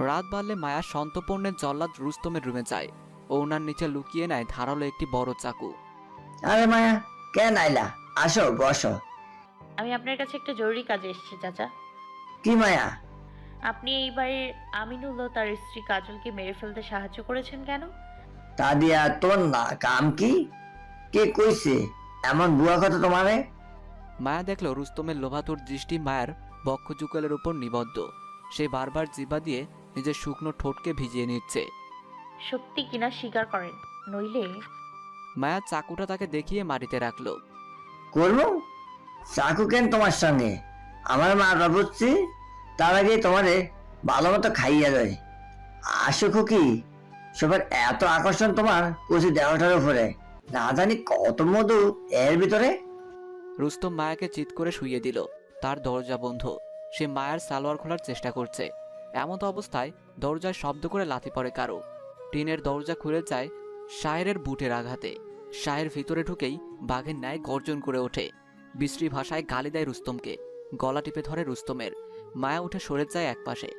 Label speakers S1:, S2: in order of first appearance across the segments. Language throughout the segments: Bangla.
S1: রাত বাড়লে মায়া সন্তপর্ণের জল্লাদ রুস্তমের রুমে যায়। ওনার নিচে লুকিয়ে নেয় ধারালো একটি বড় চাকু।
S2: আরে মায়া, কেন আইলা? আসো বসো।
S3: আমি আপনার কাছে একটা জরুরি কাজে এসেছি চাচা।
S2: কি মায়া?
S3: আপনি এই বাড়ির আমিনুল ও তার স্ত্রী কাজলকে মেরে ফেলতে সাহায্য করেছেন কেন?
S2: তা দিয়া তোর না কাম কি? কে কইছে এমন বুয়া কথা তোমারে?
S1: মায়া দেখল রুস্তমের লোভাতুর দৃষ্টি মায়ের বক্ষ যুগলের উপর নিবদ্ধ। সে বারবার জিহ্বা দিয়ে নিজের শুকনো ঠোঁটকে ভিজিয়ে নিচ্ছে।
S3: সত্যি কিনা স্বীকার করেন, নইলে।
S1: মায়া চাকুটা তাকে দেখিয়ে মাটিতে রাখল।
S2: করবো? চাকু কেন তোমার সঙ্গে? আমার মা বুঝছি, তার আগে তোমারে ভালো মতো খাইয়া যায়। আসো খুকি, সবার এত আকর্ষণ তোমার কচি দেহটার উপরে, না জানি কত মধু এর ভিতরে।
S1: রুস্তম মায়াকে চিৎ করে শুইয়ে দিল। তার দরজা বন্ধ। সে মায়ের সালোয়ার খোলার চেষ্টা করছে। এমত অবস্থায় দরজায় শব্দ করে লাথি পড়ে কারো। টিনের দরজা খুলে যায় শায়েরের বুটের আঘাতে। শায়ের ভিতরে ঢুকেই বাঘের ন্যায় গর্জন করে ওঠে। বিশ্রী ভাষায় গালি দেয় রুস্তমকে। গলা টিপে ধরে রুস্তমের। মায়া উঠে সরে যায় একপাশে।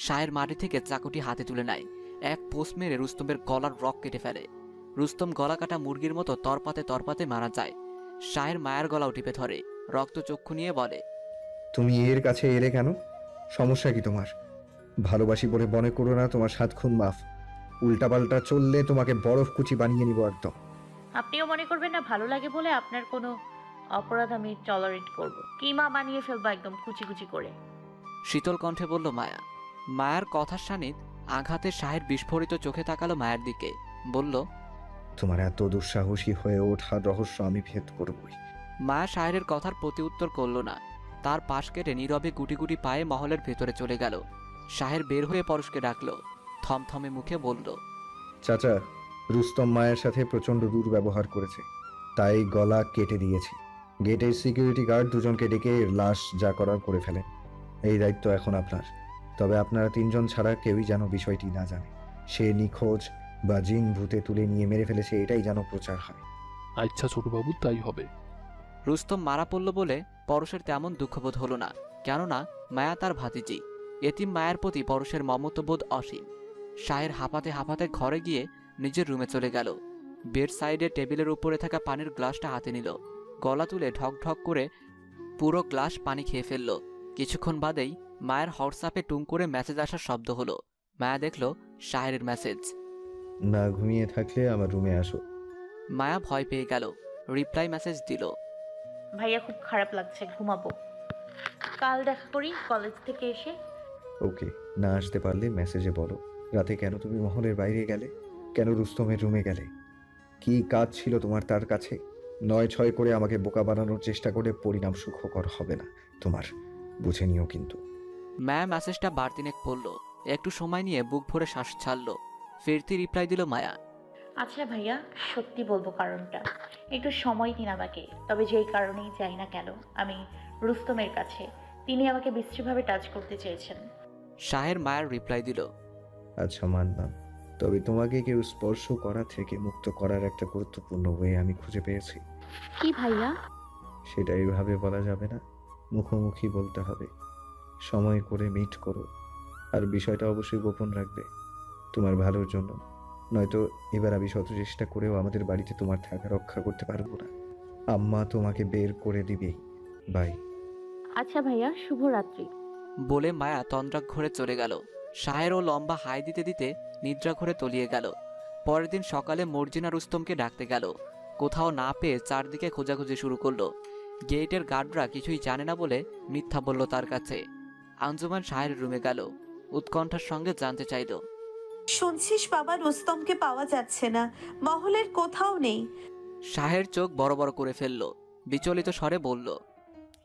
S1: শায়ের মাটি থেকে চাকুটি হাতে তুলে নেয়। এক পোস্ট মেরে রুস্তমের গলার রক কেটে ফেলে। রুস্তম গলা কাটা মুরগির মতো তরপাতে তরপাতে মারা যায়। শায়ের মায়ের গলাও টিপে ধরে। রক্ত চক্ষু নিয়ে বলে,
S4: তুমি এর কাছে এলে কেন? সমস্যা কি তোমার? ভালোবাসি বলে মনে করো না তোমার 7 খুন মাফ। উল্টাপাল্টা চললে তোমাকে বরফ কুচি বানিয়ে নিব একদম।
S3: আপনিও মনে করবেন না ভালো লাগে বলে আপনার কোনো অপরাধ আমি টলারেট করব। কিমা বানিয়ে ফেলবো একদম কুচি কুচি করে।
S1: শীতল কণ্ঠে বলল মায়া। মায়ের কথার শানিত আঘাতে শাহের বিস্ফোরিত চোখে তাকালো মায়ের দিকে। বলল,
S4: তোমার এত দুঃসাহসী হয়ে ওঠার রহস্য আমি ভেদ করবই।
S1: মায়া শাহের কথার প্রতি উত্তর করল না। তার পাশ কেটে নীরবে গুটি গুটি পায়ে মহলের ভেতরে চলে গেল। শাহের বের হয়ে পরশকে ডাকল। থমথমে মুখে বলল,
S4: চাচা, রুস্তম মায়ের সাথে প্রচণ্ড দুর্ব্যবহার করেছে, তাই গলা কেটে দিয়েছি। গেটের সিকিউরিটি গার্ড দুজনকে ডেকে লাশ যা করার করে ফেলেন। এই দায়িত্ব এখন আপনার। তবে আপনারা 3 জন ছাড়া কেউই যেন বিষয়টি না জানে। সে নিখোঁজ বা জিন ভূতে তুলে নিয়ে মেরে ফেলেছে এটাই যেন প্রচার হয়।
S5: আচ্ছা ছোটবাবু, তাই হবে।
S1: রুস্তম মারা পড়ল বলে পরশের তেমন দুঃখবোধ হলো না। কেননা মায়া তার ভাতিজি। এতিম মায়ের প্রতি পরশের মমত্ববোধ অসীম। শাহের হাঁপাতে হাঁপাতে ঘরে গিয়ে নিজের রুমে চলে গেল। বেড সাইডে টেবিলের উপরে থাকা পানির গ্লাসটা হাতে নিল। গলা তুলে ঢক ঢক করে পুরো গ্লাস পানি খেয়ে ফেলল। কিছুক্ষণ বাদেই মায়ের হোয়াটসঅ্যাপে টুং করে মেসেজ আসার শব্দ হলো। মায়া দেখল শাহের মেসেজ।
S4: না ঘুমিয়ে থাকলে আমার রুমে আসো।
S1: মায়া ভয় পেয়ে গেল। রিপ্লাই মেসেজ দিল,
S3: ভাইয়া খুব খারাপ লাগছে, ঘুমাবো। কাল দেখা করি কলেজ থেকে এসে।
S4: ওকে, না আসতে পারলে মেসেজে বলো। রাতে কেন তুমি মহলের বাইরে গেলে? কেন রুস্তমের রুমে গেলে? কি কাজ ছিল তোমার তার কাছে? 9-6 করে আমাকে বোকা বানানোর চেষ্টা করে পরিণাম সুখকর হবে না তোমার, বুঝে নিও কিন্তু।
S1: মায়া মেসেজটা বারদিনেক পড়ল। একটু সময় নিয়ে বুক ভরে শ্বাস ছাড়ল। ফিরতি রিপ্লাই দিল মায়া।
S3: আচ্ছা ভাইয়া, সত্যি বলবো কারণটা। একটু সময় দিন আমাকে। তবে যেই কারণেই যাই না কেন, আমি রুস্তমের কাছে। তিনি আমাকে বিশ্রীভাবে টাচ করতে চেয়েছেন।
S1: শাহের মায়ের রিপ্লাই দিল,
S4: আচ্ছা মানলাম, তবে তোমাকে কেউ স্পর্শ করা থেকে মুক্ত করার একটা গুরুত্বপূর্ণ ওয়ে আমি খুঁজে পেয়েছি।
S3: কি ভাইয়া?
S4: সেটা এইভাবে বলা যাবে না, মুখোমুখি বলতে হবে। সময় করে মিট করো, আর বিষয়টা অবশ্যই গোপন রাখবে, তোমার ভালোর জন্য। নয়তো এবার আমি শত চেষ্টা করেও আমাদের বাড়িতে তোমার থাকা রক্ষা করতে পারবো না। আম্মা তোমাকে বের করে দিবেই। বাই।
S3: আচ্ছা ভাইয়া, শুভরাত্রি।
S1: বলে মায়া তন্দ্রাঘরে চলে গেল। শাহেরও লম্বা হাই দিতে দিতে নিদ্রাঘরে তলিয়ে গেল। পরের দিন সকালে মর্জিনা রুস্তমকে ডাকতে গেল। কোথাও না পেয়ে চারদিকে খোঁজাখুঁজি শুরু করলো। গেটের গার্ডরা কিছুই জানে না বলে মিথ্যা বলল তার কাছে। আঞ্জুমান শাহের রুমে গেল। উৎকণ্ঠার সঙ্গে জানতে চাইল,
S6: শুনছিস বাবা, রুস্তমকে পাওয়া যাচ্ছে না, মহলের কোথাও নেই।
S1: শাহের চোখ বড় বড় করে ফেলল। বিচলিত স্বরে বলল,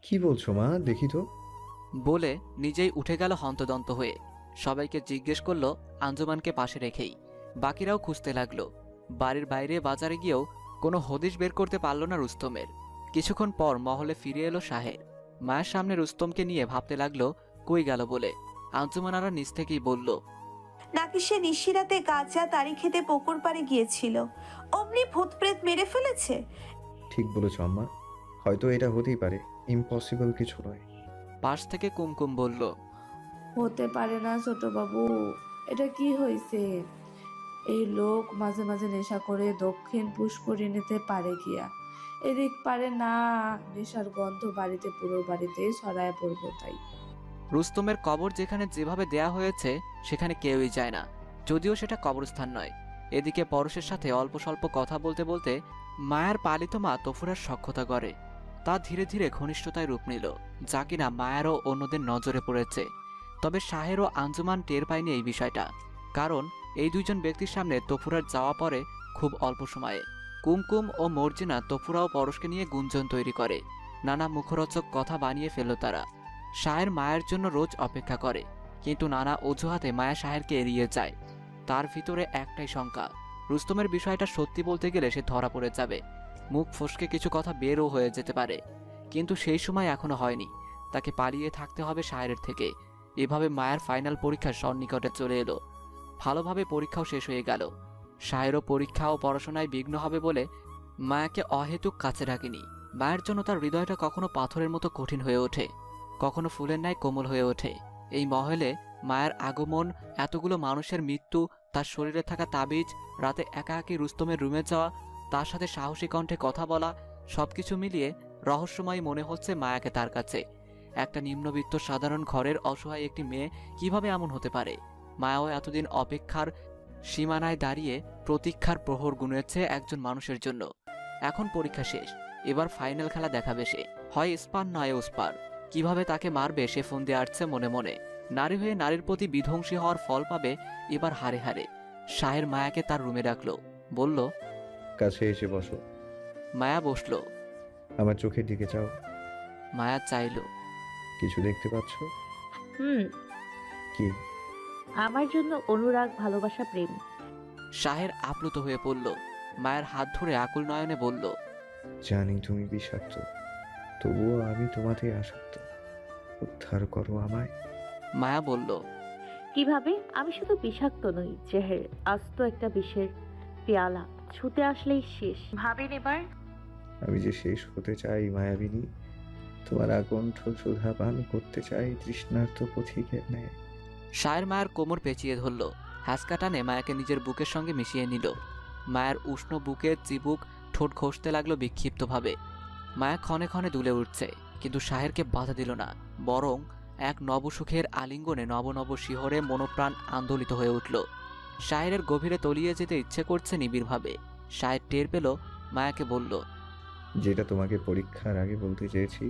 S4: কি বলছো মা, দেখি তো।
S1: বলে নিজেই উঠে গেল হন্তদন্ত হয়ে। সবাইকে জিজ্ঞেস করলো আঞ্জুমানকে পাশে রেখেই। বাকিরাও খুঁজতে লাগলো। বাড়ির বাইরে বাজারে গিয়েও কোনো হদিশ বের করতে পারল না রুস্তমের। কিছুক্ষণ পর মহলে ফিরে এলো শাহের। মায়ের সামনে রুস্তমকে নিয়ে ভাবতে লাগলো কই গেল বলে। আঞ্জুমান আরা নিজ থেকেই বলল,
S6: নাকি সে নিশিরাতে গাঁজা তাড়ি খেতে পুকুর পাড়ে গিয়েছিল, অমনি ভূতপ্রেত মেরে ফেলেছে।
S4: ঠিক বলেছ আম্মা, হয়তো এটা হতেই পারে, ইম্পসিবল কিছু নয়।
S1: পাশ থেকে কুমকুম বলল,
S7: হতে পারে না ছোট বাবু, এটা কি হয়েছে? এই লোক মাঝে মাঝে নেশা করে দক্ষিণ পুষ্করিণীতে পারে গিয়া, এদিক পারে না। নেশার গন্ধ বাড়িতে, পুরো বাড়িতে ছড়ায় পড়বো তাই।
S1: রুস্তমের কবর যেখানে যেভাবে দেয়া হয়েছে সেখানে কেউই যায় না, যদিও সেটা কবরস্থান নয়। এদিকে পরশের সাথে অল্প স্বল্প কথা বলতে বলতে মায়ার পালিত মা তফুরার সখ্যতা গড়ে। তা ধীরে ধীরে ঘনিষ্ঠতায় রূপ নিল, যা কিনা মায়ারও অন্যদের নজরে পড়েছে। তবে শাহের ও আঞ্জুমান টের পায়নি এই বিষয়টা, কারণ এই দুইজন ব্যক্তির সামনে তফুরার যাওয়া পরে খুব অল্প সময়ে। কুমকুম ও মর্জিনা তফুরাও পরশকে নিয়ে গুঞ্জন তৈরি করে, নানা মুখরোচক কথা বানিয়ে ফেলল তারা। শাহের মায়ের জন্য রোজ অপেক্ষা করে, কিন্তু নানা অজুহাতে মায়া শাহেরকে এড়িয়ে যায়। তার ভিতরে একটাই শঙ্কা, রুস্তমের বিষয়টা সত্যি বলতে গেলে সে ধরা পড়ে যাবে, মুখ ফসকে কিছু কথা বেরও হয়ে যেতে পারে। কিন্তু সেই সময় এখনো হয়নি, তাকে পালিয়ে থাকতে হবে শাহের থেকে। এভাবে মায়ের ফাইনাল পরীক্ষা সন্নিকটে চলে এলো। ভালোভাবে পরীক্ষাও শেষ হয়ে গেল। শাহেরও পরীক্ষা ও পড়াশোনায় বিঘ্ন হবে বলে মায়াকে অহেতুক কাছে রাখেনি। মায়ের জন্য তার হৃদয়টা কখনো পাথরের মতো কঠিন হয়ে ওঠে, কখনো ফুলের ন্যায় কোমল হয়ে ওঠে। এই মহলে মায়ের আগমন, এতগুলো মানুষের মৃত্যু, তার শরীরে থাকা তাবিজ, রাতে একাকী রুস্তমের রুমে যাওয়া, তার সাথে সাহসী কণ্ঠে কথা বলা, সবকিছু মিলিয়ে রহস্যময় মনে হচ্ছে মায়াকে তার কাছে। একটা নিম্নবিত্ত সাধারণ ঘরের অসহায় একটি মেয়ে কিভাবে এমন হতে পারে? মায়াও এতদিন অপেক্ষার সীমানায় দাঁড়িয়ে প্রতীক্ষার প্রহর গুনেছে একজন মানুষের জন্য। এখন পরীক্ষা শেষ, এবার ফাইনাল খেলা দেখাবে সে। হয় স্পার নয় ওস্পার। কিভাবে তাকে মারবে সে ফোন দিয়ে আসছে মনে মনে। নারী হয়ে নারীর প্রতি বিধ্বংসী হওয়ার ফল পাবে এবার হারে হারে। শাহের মায়াকে তার রুমে রাখলো, বলল,
S4: কাছে এসে বসো।
S1: মায়া বসল।
S4: আমার চোখের দিকে চাও।
S1: মায়া চাইল।
S4: কিছু দেখতে পাচ্ছ?
S8: হুম,
S4: কি?
S8: আমার জন্য অনুরাগ, ভালোবাসা, প্রেম।
S1: শাহের আপ্লুত হয়ে পড়ল। মায়ের হাত ধরে আকুল নয়নে বলল,
S4: জানি তুমি বিষাক্ত, তবুও আমি তোমাতে আসক্ত। উদ্ধার করো আমায়।
S1: মায়া বলল,
S8: কিভাবে? আমি শুধু বিষাক্ত নই জেহের, আস্ত একটা বিষের পেয়ালা, ছুতে আসলেই শেষ।
S3: ভাবেন এবার।
S4: আমি যে শেষ হতে চাই মায়াবিনী, তোমার আকণ্ঠ সুধা পান করতে চাই তৃষ্ণার্ত পথিকের ন্যায়।
S1: শাহের মায়ের কোমর পেঁচিয়ে ধরল, হ্যাঁচকা টানে মায়াকে নিজের বুকের সঙ্গে মিশিয়ে নিল। মায়ের উষ্ণ বুকে চিবুক, ঠোঁট ঘষতে লাগলো বিক্ষিপ্তভাবে। মায়া ক্ষণে ক্ষণে দুলে উঠছে, কিন্তু শাহেরকে বাধা দিল না, বরং এক নবসুখের আলিঙ্গনে নব নব শিহরে মনোপ্রাণ আন্দোলিত হয়ে উঠল। শাহের গভীরে তলিয়ে যেতে ইচ্ছে করছে নিবিড়ভাবে। শাহের টের পেল, মায়াকে বলল,
S4: যেটা তোমাকে পরীক্ষার আগে বলতে চেয়েছি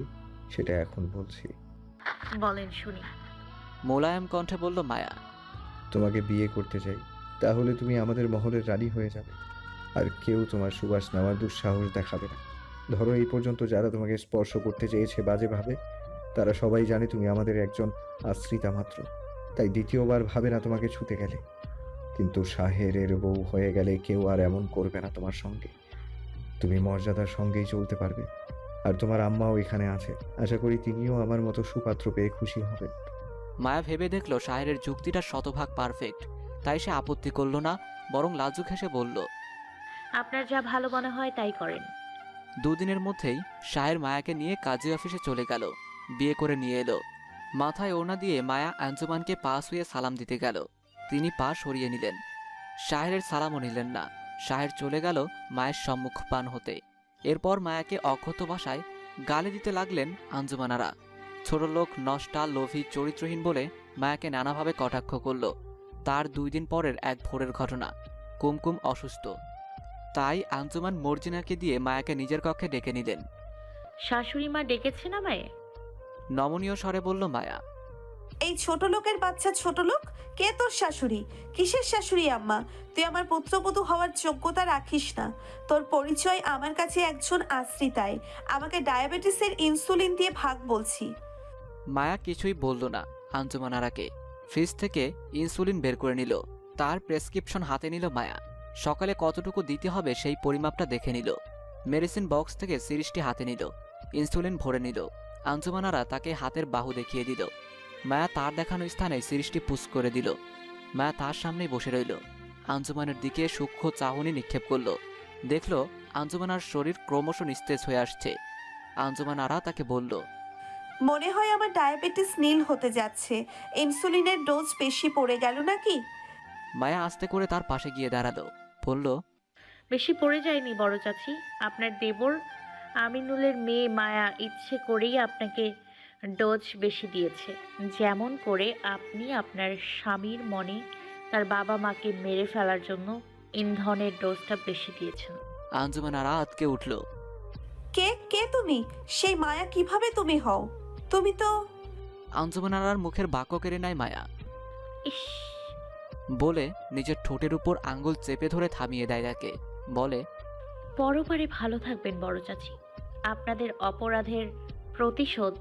S4: সেটা এখন বলছি।
S3: বলেন শুনি।
S1: মোলায়েম কণ্ঠে বলল মায়া।
S4: তোমাকে বিয়ে করতে চাই, তাহলে তুমি আমাদের মহলের রানী হয়ে যাবে, আর কেউ তোমার সুবাস নেওয়ার দুঃসাহস দেখাবে না। ধরো এই পর্যন্ত যারা তোমাকে স্পর্শ করতে চেয়েছে বাজেভাবে, তারা সবাই জানে তুমি আমাদের একজন আশ্রিতা মাত্র, তাই দ্বিতীয়বার ভাবে না তোমাকে ছুতে গেলে। কিন্তু শাহেরের বউ হয়ে গেলে কেউ আর এমন করবে না তোমার সঙ্গে। তুমি মর্যাদার সঙ্গেই চলতে পারবে। আর তোমার আম্মাও এখানে আছে, আশা করি তিনিও আমার মতো সুপাত্র পেয়ে খুশি হবেন।
S1: মায়া ভেবে দেখল শাহের যুক্তিটা শতভাগ পারফেক্ট, তাই সে আপত্তি করল না, বরং লাজুক হেসে বলল,
S3: আপনার যা ভালো মনে হয় তাই করেন।
S1: দুদিনের মধ্যেই শাহের মায়াকে নিয়ে কাজী অফিসে চলে গেল, বিয়ে করে নিয়ে এলো। মাথায় ওড়না দিয়ে মায়া আঞ্জুমানকে পা শুয়ে সালাম দিতে গেল। তিনি পা সরিয়ে নিলেন, শাহের সালামও নিলেন না। শাহের চলে গেল মায়ের সম্মুখ পান হতে। এরপর মায়াকে অক্ষত ভাষায় গালি দিতে লাগলেন আঞ্জুমানারা। ছোট লোক, নষ্টা, লোভী, চরিত্রহীন বলে মায়াকে নানাভাবে কটাক্ষ করল। তার 2 দিন পরের এক ভোরের ঘটনা, কুমকুম অসুস্থ, তাই আঞ্জুমান মর্জিনাকে দিয়ে মায়াকে নিজের কক্ষে ডেকে নিলেন।
S3: শাশুড়ি মা ডেকেছেন আমায়?
S1: নমনীয় স্বরে বলল মায়া।
S6: এই ছোট লোকের বাচ্চা ছোট লোক, কে তোর শাশুড়ি? কিসের শাশুড়ি আম্মা? তুই আমার পুত্রবধূ হওয়ার যোগ্যতা রাখিস না। তোর পরিচয় আমার কাছে একজন আশ্রিতায়। আমাকে ডায়াবেটিসের ইনসুলিন দিয়ে ভাগ বলছি।
S1: মায়া কিছুই বলল না। আঞ্জুমানারাকে ফ্রিজ থেকে ইনসুলিন বের করে নিল। তার প্রেসক্রিপশন হাতে নিল মায়া। সকালে কতটুকু দিতে হবে সেই পরিমাপটা দেখে নিল। মেডিসিন বক্স থেকে সিরিজটি হাতে নিল, ইনসুলিন ভরে নিল। আঞ্জুমানারা তাকে হাতের বাহু দেখিয়ে দিল। মায়া তার দেখানো স্থানে সিরিজটি পুশ করে দিল। মায়া তার সামনেই বসে রইল। আঞ্জুমানের দিকে সূক্ষ্ম চাহনি নিক্ষেপ করল। দেখল আঞ্জুমানার শরীর ক্রমশ নিস্তেজ হয়ে আসছে। আঞ্জুমানারা তাকে বলল,
S6: মনে হয় আমার ডায়াবেটিস নীল হতে যাচ্ছে। ইনসুলিনের ডোজ বেশি পড়ে গেল নাকি?
S1: মায়া আস্তে করে তার পাশে গিয়ে দাঁড়ালো, বলল,
S3: বেশি পড়ে যায়নি বড় চাচি। আপনার দেবর আমিনুলের মেয়ে মায়া ইচ্ছে করেই আপনাকে ডোজ বেশি দিয়েছে, যেমন করে আপনি আপনার স্বামীর মনে তার বাবা মাকে মেরে ফেলার জন্য ইন্ধনের ডোজটা বেশি দিয়েছেন।
S1: আঞ্জুমান আরা আতকে উঠল।
S6: কে কে তুমি? সেই মায়া কিভাবে তুমি হও? তুমি তো
S1: আঞ্জুমান আরার মুখের বাক্য কেড়ে নেয় মায়া,
S3: ইস,
S1: বলে নিজের ঠোঁটের উপর আঙ্গুল চেপে ধরে থামিয়ে দেয় তাকে, বলে,
S3: পরপারে ভালো থাকবেন বড় চাচি। আপনাদের অপরাধের প্রতিশোধ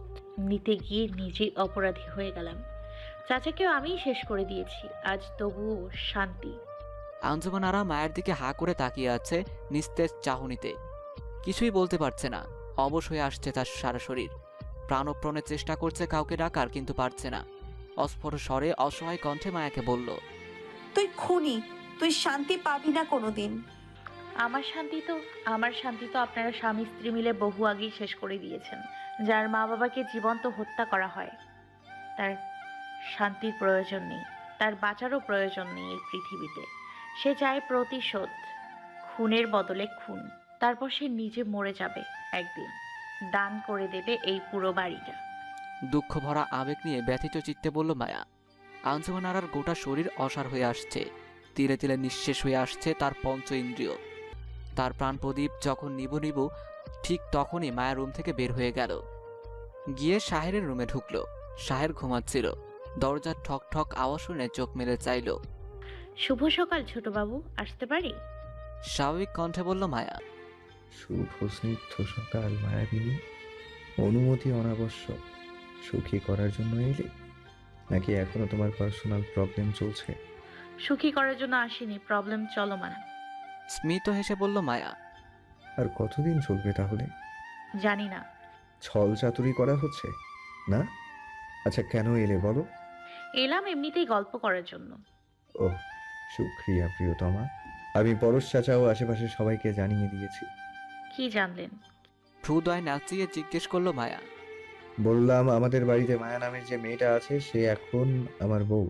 S3: নিতে গিয়ে নিজেই অপরাধী হয়ে গেলাম। চাচাকেও আমিই শেষ করে দিয়েছি, আজ তবুও শান্তি।
S1: আঞ্জুমান আরা মায়ের দিকে হা করে তাকিয়ে আছে নিস্তেজ চাহনিতে। কিছুই বলতে পারছে না, অবশ হয়ে আসছে তার সারা শরীর। প্রাণপ্রণে চেষ্টা করছে কাউকে ডাকার, কিন্তু পারছে না। অস্ফুট স্বরে অসহায় কণ্ঠে মায়াকে বলল,
S6: তুই খুনি, তুই শান্তি পাবি না কোনোদিন।
S3: আমার শান্তি তো আপনারা স্বামী স্ত্রী মিলে বহু আগেই শেষ করে দিয়েছেন। যার মা বাবাকে জীবন্ত হত্যা করা হয়, তার শান্তির প্রয়োজন নেই, তার বাঁচারও প্রয়োজন নেই এই পৃথিবীতে। সে চায় প্রতিশোধ, খুনের বদলে খুন। তারপর সে নিজে মরে যাবে একদিন, দান করে দেবে এই পুরো বাড়িটা।
S1: দুঃখ ভরা আবেগ নিয়ে ব্যথিত চিত্তে বলল মায়া। আঞ্জুমান আরার গোটা শরীর অসাড় হয়ে আসছে, তিলে তিলে নিঃশেষ হয়ে আসছে তার পঞ্চ ইন্দ্রিয়। তার প্রাণ প্রদীপ যখন নিবু নিবু, ঠিক তখনই মায়া রুম থেকে বের হয়ে গেল, গিয়ে শাহেরের রুমে ঢুকলো। শাহের ঘুমাচ্ছিল। দরজার ঠক ঠক আওয়াজ শুনে চোখ মেলে চাইল।
S3: শুভ সকাল ছোটবাবু, আসতে পারি?
S1: স্বাভাবিক কণ্ঠে বলল মায়া।
S4: শুভ স্নিগ্ধ সকাল মায়াবিনী, অনুমতি অনাবশ্যক। সুখী করার জন্য এলে, নাকি এখনো তোমার পার্সোনাল প্রবলেম চলছে?
S3: সুখী করার জন্য আসিনি, প্রবলেম চলমান।
S1: স্মিত হেসে বলল মায়া।
S4: আর কতদিন চলবে তাহলে?
S3: জানি না।
S4: ছল চাতুরি করা হচ্ছে না? আচ্ছা, কেন এলে বলো?
S3: এলাম এমনিতেই গল্প করার জন্য।
S4: ওহ, সুক্রিয়া প্রিয়তমা। আমি পরশ চাচা ও আশেপাশের সবাইকে জানিয়ে দিয়েছি।
S3: কি জানলেন?
S1: ভ্রুদয় নাচিয়ে জিজ্ঞেস করলো মায়া।
S4: বললাম আমাদের বাড়িতে মায়া নামের যে মেয়েটা আছে সে এখন আমার বউ।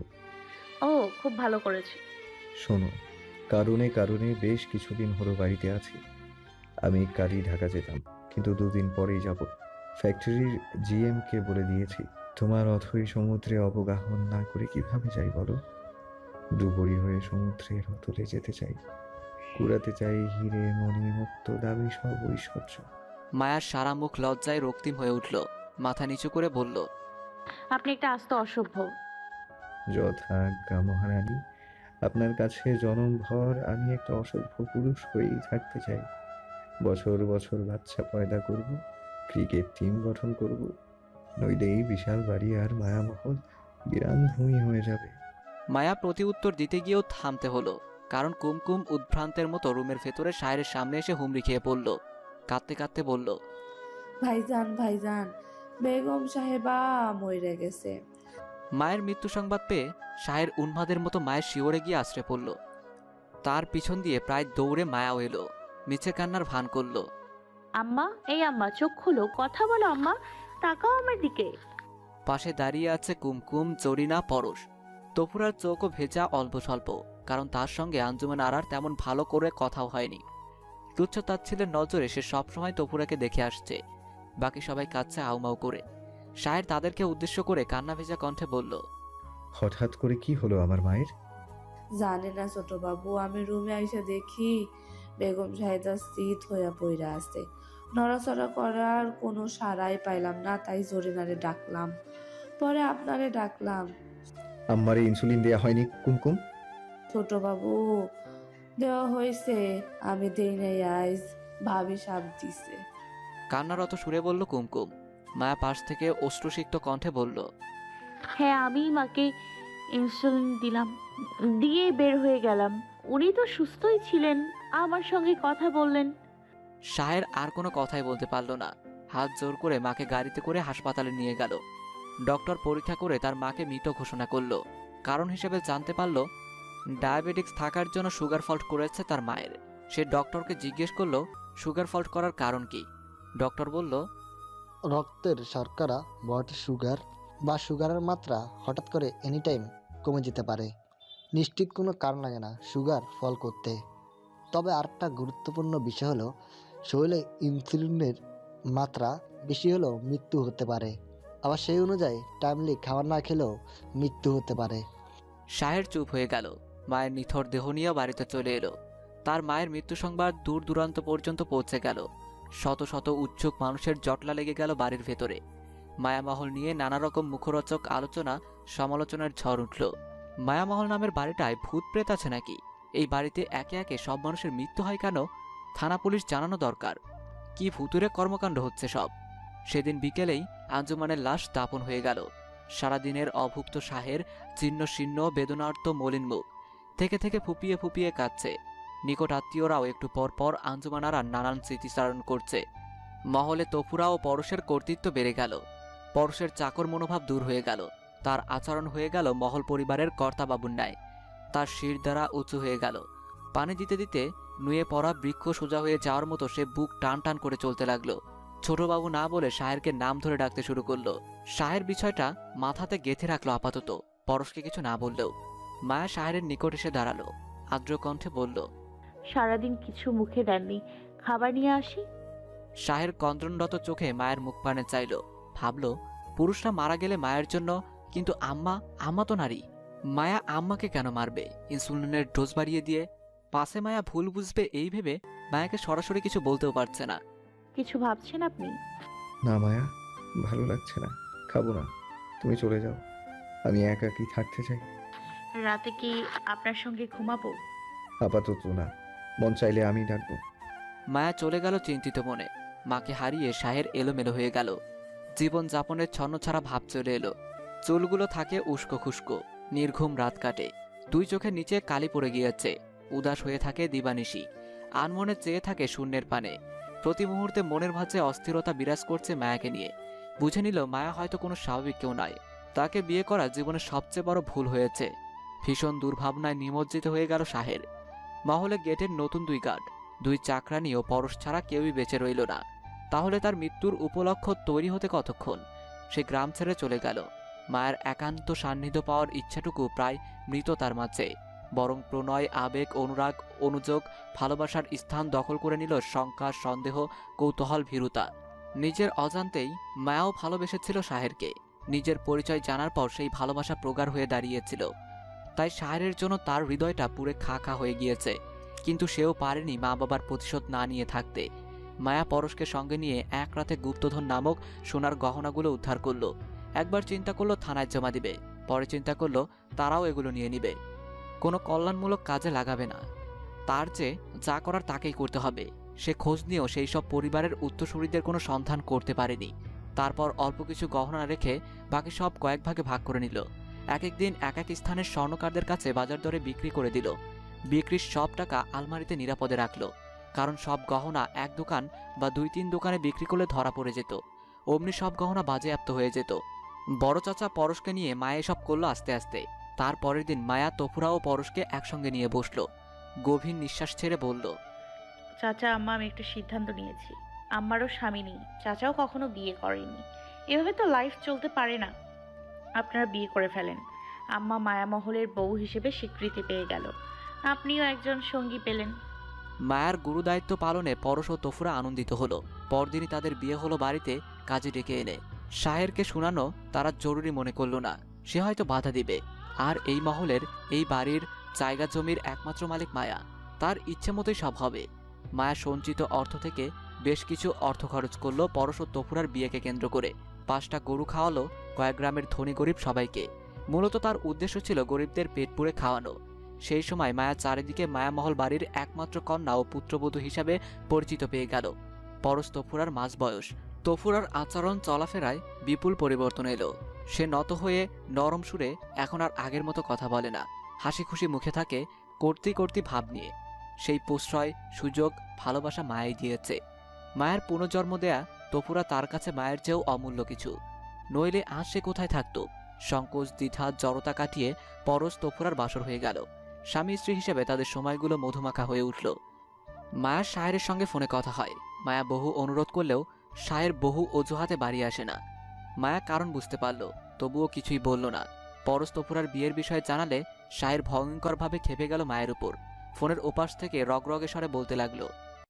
S3: ও, খুব ভালো করেছে।
S4: শোনো, কারণে কারণে বেশ কিছুদিন হলো বাড়িতে আছি। আমি কালই ঢাকা যেতাম, কিন্তু 2 দিন পরেই যাব। ফ্যাক্টরির জিএম কে বলে দিয়েছি, তোমার অথই সমুদ্রে অবগাহন না করে কিভাবে যাই বলো? ডুবুরি হয়ে সমুদ্রের অতলে যেতে চাই, কুড়াতে চাই হিরে মণি মুক্ত দাবি সব ঐশ্বর্য।
S1: মায়ার সারা মুখ লজ্জায় রক্তিম হয়ে উঠল, মাথা নিচু করে বলল,
S3: আপনি একটা আস্ত অসভ্য।
S4: যথাজ্ঞা মহারানী, আপনার কাছে জনমভর আমি একটা অসভ্য পুরুষ হয়েই থাকতে চাই। বছর বছর বাচ্চা পয়দা করব, ক্রিকেট টিম গঠন করব, নইলে এই বিশাল বাড়ি আর মায়ামহল বিরান ভূমি হয়ে যাবে।
S1: মায়া প্রতি উত্তর দিতে গিয়েও থামতে হলো, কারণ কুমকুম উদ্ভ্রান্তের মতো রুমের ভেতরে শাহের সামনে এসে হুমড়ি খেয়ে পড়ল। কাঁদতে কাঁদতে বলল,
S7: ভাইজান ভাইজান, বেগম সাহেবা মরে গেছে।
S1: মায়ের মৃত্যু সংবাদ পেয়ে শাহের উন্মাদের মতো মায়ের শিওরে গিয়ে আশ্রে পড়ল। তার পিছন দিয়ে প্রায় দৌড়ে মায়াও এলো, মিছে কান্নার ভান করল।
S8: আম্মা, এই আম্মা, চোখ খুলো, কথা বলো আম্মা, তাকাও আমার দিকে।
S1: পাশে দাঁড়িয়ে আছে কুমকুম, জরিনা, পরশ। তপুরার চোখও ভেজা অল্প স্বল্প, কারণ তার সঙ্গে আঞ্জুমান আরার তেমন ভালো করে কথাও হয়নি। তুচ্ছ তাচ্ছিলের নজরে সে সবসময় তপুরাকে দেখে আসছে। বাকি সবাই কাঁদছে আউমাউ করে। শাহের তাদেরকে উদ্দেশ্য করে কান্না ভেজা কণ্ঠে বলল,
S4: হঠাৎ করে কি হলো আমার মায়ের?
S7: জানে না ছোট বাবু, আমি রুমে আইসা দেখি বেগম সাহেদা স্থিত হইয়া পইরা আছে। নড়াচড়া করার কোনো সাড়াই পাইলাম না, তাই জরিনারে ডাকলাম, পরে আপনারে ডাকলাম।
S4: আম্মারে ইনসুলিন দেয়া হয়নি কুমকুম?
S7: ছোট বাবু, দেওয়া হয়েছে, আমি দেই নাই আইজ, ভাবি সাপ দিছে।
S1: কান্নারত সুরে বলল কুমকুম। মায়া পাশ থেকে অশ্রুসিক্ত কণ্ঠে বলল,
S8: হ্যাঁ, আমি মাকে ইনসুলিন দিলাম, দিয়ে বের হয়ে গেলাম। উনি তো সুস্থই ছিলেন, আমার সঙ্গে কথা বললেন।
S1: শাহের আর কোনো কথাই বলতে পারল না। হাত জোর করে মাকে গাড়িতে করে হাসপাতালে নিয়ে গেল। ডক্টর পরীক্ষা করে তার মাকে মৃত ঘোষণা করল। কারণ হিসেবে জানতে পারল ডায়াবেটিক্স থাকার জন্য সুগার ফল্ট করেছে তার মায়ের। সে ডক্টরকে জিজ্ঞেস করলো সুগার ফল্ট করার কারণ কি। ডক্টর বলল,
S9: রক্তের শর্করা, ব্লাড সুগার বা সুগারের মাত্রা হঠাৎ করে এনি টাইম কমে যেতে পারে। নিশ্চিত কোনো কারণ লাগে না সুগার ফল করতে। তবে আরেকটা গুরুত্বপূর্ণ বিষয় হলো শরীরে ইনসুলিনের মাত্রা বেশি হলেও মৃত্যু হতে পারে। আবার সেই অনুযায়ী টাইমলি খাবার না খেলেও মৃত্যু হতে পারে।
S1: শাহের চুপ হয়ে গেল। মায়ের নিথর দেহ নিয়ে বাড়িতে চলে এলো। তার মায়ের মৃত্যু সংবাদ দূর দূরান্ত পর্যন্ত পৌঁছে গেল। শত শত উৎসুক মানুষের জটলা লেগে গেল বাড়ির ভেতরে। মায়ামহল নিয়ে নানা রকম মুখরোচক আলোচনা সমালোচনার ঝড় উঠল। মায়ামহল নামের বাড়িটায় ভূত প্রেত আছে নাকি? এই বাড়িতে একে একে সব মানুষের মৃত্যু হয় কেন? থানা পুলিশ জানানো দরকার। কি ভুতুরে কর্মকাণ্ড হচ্ছে সব। সেদিন বিকেলেই আঞ্জুমানের লাশ দাপন হয়ে গেল। সারাদিনের অভুক্ত শাহের জীর্ণ শীর্ণ বেদনার্ত মলিন মুখ থেকে থেকে ফুপিয়ে ফুপিয়ে কাঁদছে। নিকট আত্মীয়রাও একটু পর পর আঞ্জুমানারা নানান স্মৃতিচারণ করছে। মহলে তফুরা ও পরশের কর্তৃত্ব বেড়ে গেল। পরশের চাকর মনোভাব দূর হয়ে গেল। তার আচরণ হয়ে গেল মহল পরিবারের কর্তাবাবুর ন্যায়। তার শির দ্বারা উঁচু হয়ে গেল। পানি দিতে দিতে নুয়ে পড়া বৃক্ষ সোজা হয়ে যাওয়ার মতো সে বুক টান টান করে চলতে লাগলো। ছোটবাবু না বলে শাহেরকে নাম ধরে ডাকতে শুরু করলো। শাহের বিষয়টা মাথাতে গেঁথে রাখলো আপাতত, পরশকে কিছু না বললেও। মায়া শাহের নিকট এসে দাঁড়ালো, আর্দ্র কণ্ঠে বলল,
S8: সারাদিন কিছু মুখে দেননি, খাবার নিয়ে আসি।
S1: শাহের কন্দ্রনরত চোখে মায়ের মুখ পানে চাইল। ভাবল, পুরুষরা মারা গেলে মায়ের জন্য, কিন্তু আম্মা তো নারী। মায়া আম্মাকে কেন মারবে ইনসুলিনের ডোজ বাড়িয়ে দিয়ে? পাশে মায়া ভুল বুঝবে এই ভেবে মায়াকে সরাসরি কিছু বলতেও পারছে না।
S8: কিছু ভাবছেন আপনি?
S4: না মায়া, ভালো লাগছে না, খাবো না, তুমি চলে যাও, আমি একাকি থাকতে চাই।
S3: রাতে কি আপনার সঙ্গে ঘুমাবো?
S4: আপাতত না, মন চাইলে আমি ডাকবো।
S1: মায়া চলে গেল চিন্তিত মনে। মাকে হারিয়ে শাহের এলোমেলো হয়ে গেল। জীবন যাপনের ছন্নছাড়া ভাব চলে এলো। চুলগুলো থাকে উস্কো খুস্কো। নির্ঘুম রাত কাটে। দুই চোখের নিচে কালি পড়ে গিয়েছে। উদাস হয়ে থাকে দিবানিশি। আনমনে চেয়ে থাকে শূন্যের পানে। প্রতি মুহূর্তে মনের ভাঁজে অস্থিরতা বিরাজ করছে মায়াকে নিয়ে। বুঝে নিল মায়া হয়তো কোনো স্বাভাবিক কেউ নয়। তাকে বিয়ে করা জীবনের সবচেয়ে বড় ভুল হয়েছে। ভীষণ দুর্ভাবনায় নিমজ্জিত হয়ে গেল শাহের। মহলে গেটের নতুন দুই গার্ড, দুই চাকরানি ও পরশ ছাড়া কেউই বেঁচে রইল না। তাহলে তার মৃত্যুর উপলক্ষ তৈরি হতে কতক্ষণ? সে গ্রাম ছেড়ে চলে গেল। মায়ের একান্ত সান্নিধ্য পাওয়ার ইচ্ছাটুকু প্রায় মৃত তার মাঝে। বরং প্রণয়, আবেগ, অনুরাগ, অনুযোগ, ভালোবাসার স্থান দখল করে নিল শঙ্কা, সন্দেহ, কৌতূহল, ভীরুতা। নিজের অজান্তেই মায়াও ভালোবেসেছিল শাহেরকে। নিজের পরিচয় জানার পর সেই ভালোবাসা প্রগাঢ় হয়ে দাঁড়িয়েছিল। তাই শাহের জন্য তার হৃদয়টা পুরে খা খা হয়ে গিয়েছে। কিন্তু সেও পারেনি মা বাবার প্রতিশোধ না নিয়ে থাকতে। মায়া পরশকে সঙ্গে নিয়ে এক রাতে গুপ্তধন নামক সোনার গহনাগুলো উদ্ধার করলো। একবার চিন্তা করলো থানায় জমা দিবে, পরে চিন্তা করলো তারাও এগুলো নিয়ে নিবে। কোনো কল্যাণমূলক কাজে লাগাবে না। তার যে যা করার তাকেই করতে হবে। সে খোঁজ নিয়েও সেই সব পরিবারের উত্তরসূরিদের কোনো সন্ধান করতে পারেনি। তারপর অল্প কিছু গহনা রেখে বাকি সব কয়েক ভাগে ভাগ করে নিল। এক একদিন এক এক স্থানের স্বর্ণকারদের কাছে বাজার দরে বিক্রি করে দিল। বিক্রির সব টাকা আলমারিতে নিরাপদে রাখল। কারণ সব গহনা এক দোকান বা 2-3 দোকানে বিক্রি করলে ধরা পড়ে যেত। অমনি সব গহনা বাজেয়াপ্ত হয়ে যেত। বড় চাচা পরশকে নিয়ে মায়া এসব করলো আস্তে আস্তে। তার পরের দিন মায়া তফুরা ও পরশকে একসঙ্গে নিয়ে বসলো। গভীর নিঃশ্বাস ছেড়ে বলল,
S3: চাচা, আম্মা, আমি একটা সিদ্ধান্ত নিয়েছি। আম্মারও স্বামী নেই, চাচাও কখনো বিয়ে করেনি। এভাবে তো লাইফ চলতে পারে না। আপনারা বিয়ে করে ফেলেন। আম্মা মায়ামহলের বউ হিসেবে স্বীকৃতি পেয়ে গেল, আপনিও একজন সঙ্গী পেলেন।
S1: মায়ার গুরুদায়িত্ব পালনে পরশ ও তফুরা আনন্দিত হলো। পরদিনই তাদের বিয়ে হলো বাড়িতে কাজে ডেকে এনে। শাহেরকে শোনানো তারা জরুরি মনে করল না। সে হয়তো বাধা দিবে। আর এই মহলের, এই বাড়ির, জায়গা জমির একমাত্র মালিক মায়া। তার ইচ্ছে মতোই সব হবে। মায়া সঞ্চিত অর্থ থেকে বেশ কিছু অর্থ খরচ করলো পরশ ও তফুরার বিয়েকে কেন্দ্র করে। 5টা গরু খাওয়ালো কয়েক গ্রামের ধনী গরিব সবাইকে। মূলত তার উদ্দেশ্য ছিল গরিবদের পেট পুড়ে খাওয়ানো। সেই সময় মায়া চারিদিকে মায়ামহল বাড়ির একমাত্র কন্যা ও পুত্রবধূ হিসাবে পরিচিত পেয়ে গেল। পরশ তফুরার মাঝ বয়স। তফুরার আচরণ চলাফেরায় বিপুল পরিবর্তন এলো। সে নত হয়ে নরম সুরে এখন আর আগের মতো কথা বলে না। হাসি খুশি মুখে থাকে, কর্তি ভাব নিয়ে। সেই প্রশ্রয়, সুযোগ, ভালোবাসা মায়াই দিয়েছে। মায়ের পুনর্জন্ম দেয়া তফুরা তার কাছে মায়ের চেয়েও অমূল্য কিছু। নইলে আজ সে কোথায় থাকত? সংকোচ, দ্বিধা, জড়তা কাটিয়ে পরশ তফুরার বাসর হয়ে গেল। স্বামী স্ত্রী হিসেবে তাদের সময়গুলো মধুমাখা হয়ে উঠল। মায়ার শাহের সঙ্গে ফোনে কথা হয়। মায়া বহু অনুরোধ করলেও সায়ের বহু অজুহাতে বাড়ি আসে না। মায়া কারণ বুঝতে পারল, তবুও কিছুই বলল না। পরশ তপুরার বিয়ের বিষয়ে জানালে সায়ের ভয়ঙ্করভাবে খেপে গেল মায়ের উপর। ফোনের ওপাশ থেকে রগরগে স্বরে বলতে লাগলো,